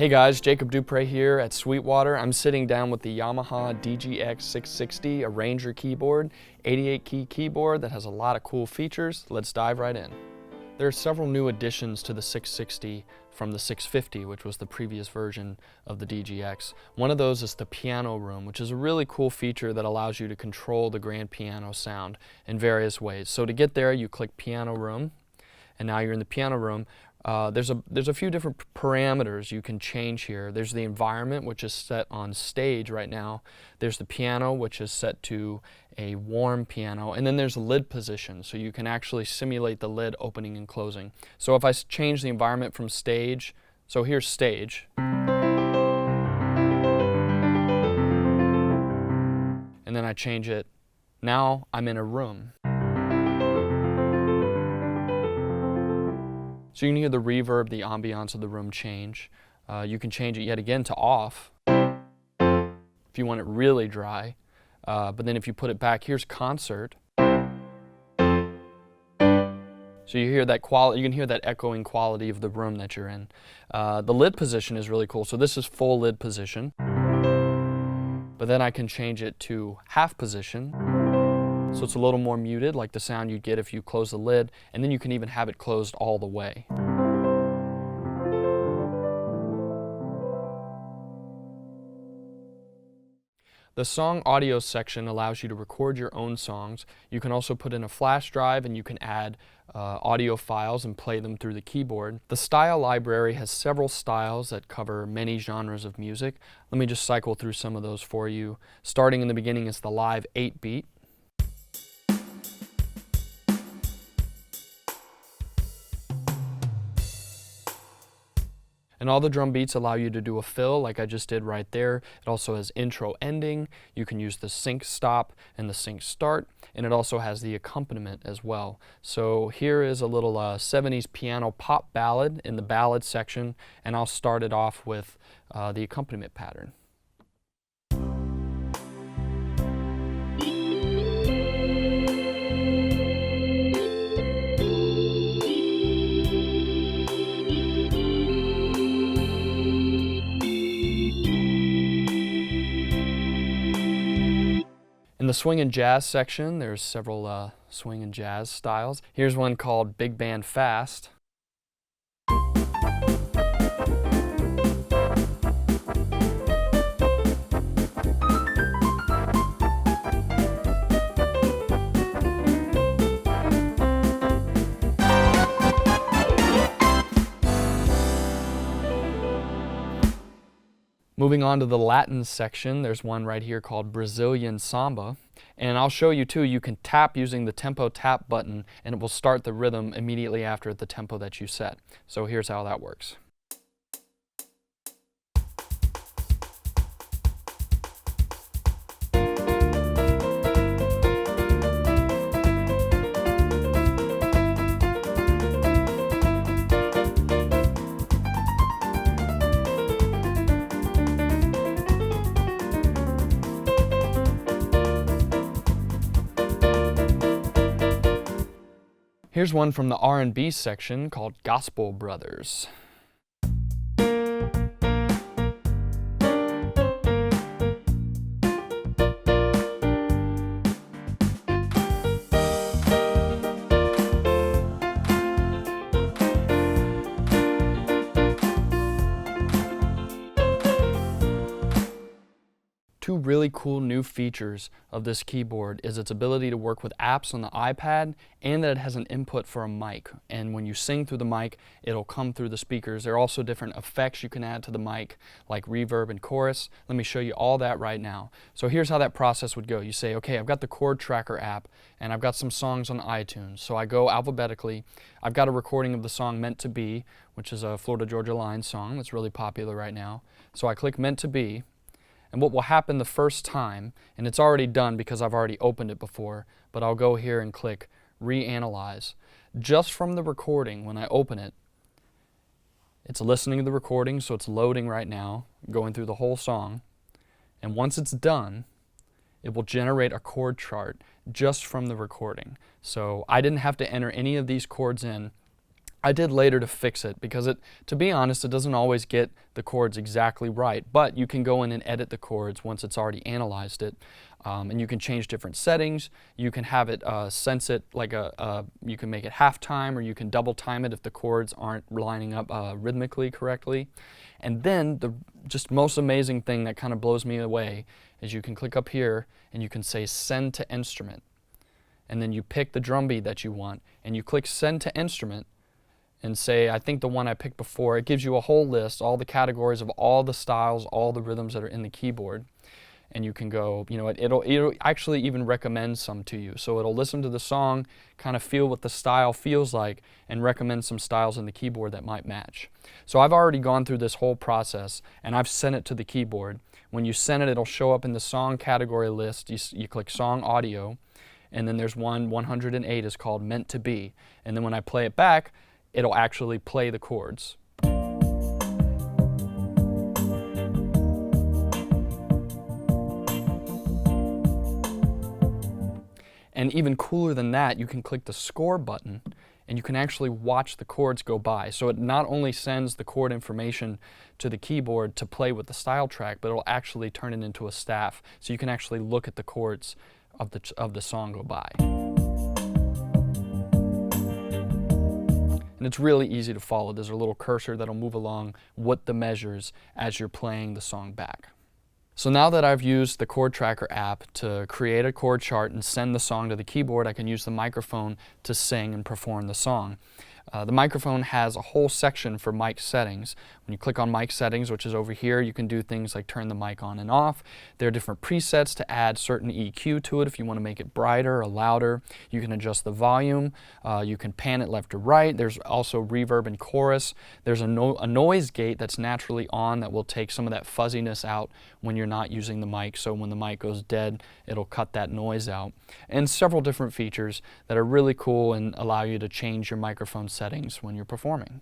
Hey guys, Jacob Dupre here at Sweetwater. I'm sitting down with the Yamaha DGX-660, a Ranger keyboard, 88-key keyboard that has a lot of cool features. Let's dive right in. There are several new additions to the 660 from the 650, which was the previous version of the DGX. One of those is the piano room, which is a really cool feature that allows you to control the grand piano sound in various ways. So to get there, you click piano room, and now you're in the piano room. There's a few different parameters you can change here. There's the environment, which is set on stage right now. There's the piano, which is set to a warm piano. And then there's the lid position, so you can actually simulate the lid opening and closing. So if I change the environment from stage, so here's stage. And then I change it. Now I'm in a room. So you can hear the reverb, the ambiance of the room change. You can change it yet again to off if you want it really dry. But then if you put it back, here's concert. So you hear that quality, you can hear that echoing quality of the room that you're in. The lid position is really cool. So this is full lid position. But then I can change it to half position. So it's a little more muted, like the sound you'd get if you close the lid, and then you can even have it closed all the way. The song audio section allows you to record your own songs. You can also put in a flash drive and you can add audio files and play them through the keyboard. The style library has several styles that cover many genres of music. Let me just cycle through some of those for you. Starting in the beginning is the live 8-beat. And all the drum beats allow you to do a fill like I just did right there. It also has intro ending. You can use the sync stop and the sync start. And it also has the accompaniment as well. So here is a little 70s piano pop ballad in the ballad section. And I'll start it off with the accompaniment pattern. In the swing and jazz section, there's several swing and jazz styles. Here's one called Big Band Fast. Moving on to the Latin section, there's one right here called Brazilian Samba. And I'll show you too, you can tap using the tempo tap button and it will start the rhythm immediately after the tempo that you set. So here's how that works. Here's one from the R&B section called Gospel Brothers. Two really cool new features of this keyboard is its ability to work with apps on the iPad and that it has an input for a mic. And when you sing through the mic, it'll come through the speakers. There are also different effects you can add to the mic, like reverb and chorus. Let me show you all that right now. So here's how that process would go. You say, okay, I've got the chord tracker app and I've got some songs on iTunes. So I go alphabetically. I've got a recording of the song Meant to Be, which is a Florida Georgia Line song that's really popular right now. So I click Meant to Be. And what will happen the first time, and it's already done because I've already opened it before, but I'll go here and click Reanalyze. Just from the recording, when I open it, it's listening to the recording, so it's loading right now, going through the whole song. And once it's done, it will generate a chord chart just from the recording. So I didn't have to enter any of these chords in. I did later to fix it because to be honest, it doesn't always get the chords exactly right, but you can go in and edit the chords once it's already analyzed it. And you can change different settings. You can have it sense it like you can make it half time, or you can double time it if the chords aren't lining up rhythmically correctly. And then the just most amazing thing that kind of blows me away is you can click up here and you can say send to instrument. And then you pick the drum beat that you want and you click send to instrument and say, I think the one I picked before, it gives you a whole list, all the categories of all the styles, all the rhythms that are in the keyboard. And you can go, you know, it'll actually even recommend some to you. So it'll listen to the song, kind of feel what the style feels like, and recommend some styles in the keyboard that might match. So I've already gone through this whole process, and I've sent it to the keyboard. When you send it, it'll show up in the song category list. You click Song Audio, and then there's 108 is called Meant to Be. And then when I play it back, it'll actually play the chords. And even cooler than that, you can click the score button and you can actually watch the chords go by. So it not only sends the chord information to the keyboard to play with the style track, but it'll actually turn it into a staff. So you can actually look at the chords of the song go by. And it's really easy to follow. There's a little cursor that'll move along with the measures as you're playing the song back. So now that I've used the chord tracker app to create a chord chart and send the song to the keyboard, I can use the microphone to sing and perform the song. The microphone has a whole section for mic settings. When you click on mic settings, which is over here, you can do things like turn the mic on and off. There are different presets to add certain EQ to it if you want to make it brighter or louder. You can adjust the volume. You can pan it left to right. There's also reverb and chorus. There's a noise gate that's naturally on that will take some of that fuzziness out when you're not using the mic. So when the mic goes dead, it'll cut that noise out. And several different features that are really cool and allow you to change your microphone settings when you're performing.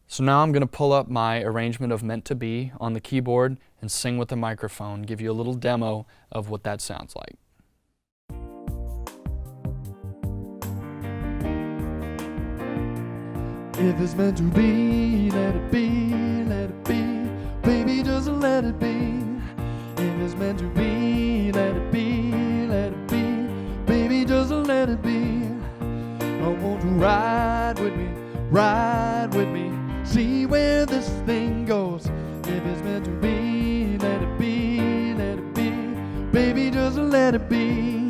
So now I'm going to pull up my arrangement of Meant to Be on the keyboard and sing with the microphone, give you a little demo of what that sounds like. If it's meant to be, let it be, let it be. Baby, just let it be. If it's meant to be, let it be, let it be. Baby, just let it be. I want to ride with me, ride with me. See where this thing goes. If it's meant to be, let it be, let it be. Baby, just let it be.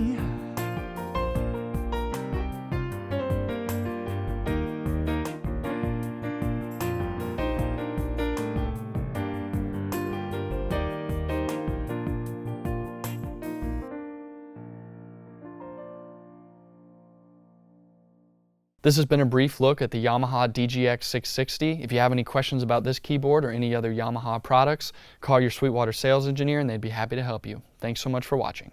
This has been a brief look at the Yamaha DGX-660. If you have any questions about this keyboard or any other Yamaha products, call your Sweetwater sales engineer and they'd be happy to help you. Thanks so much for watching.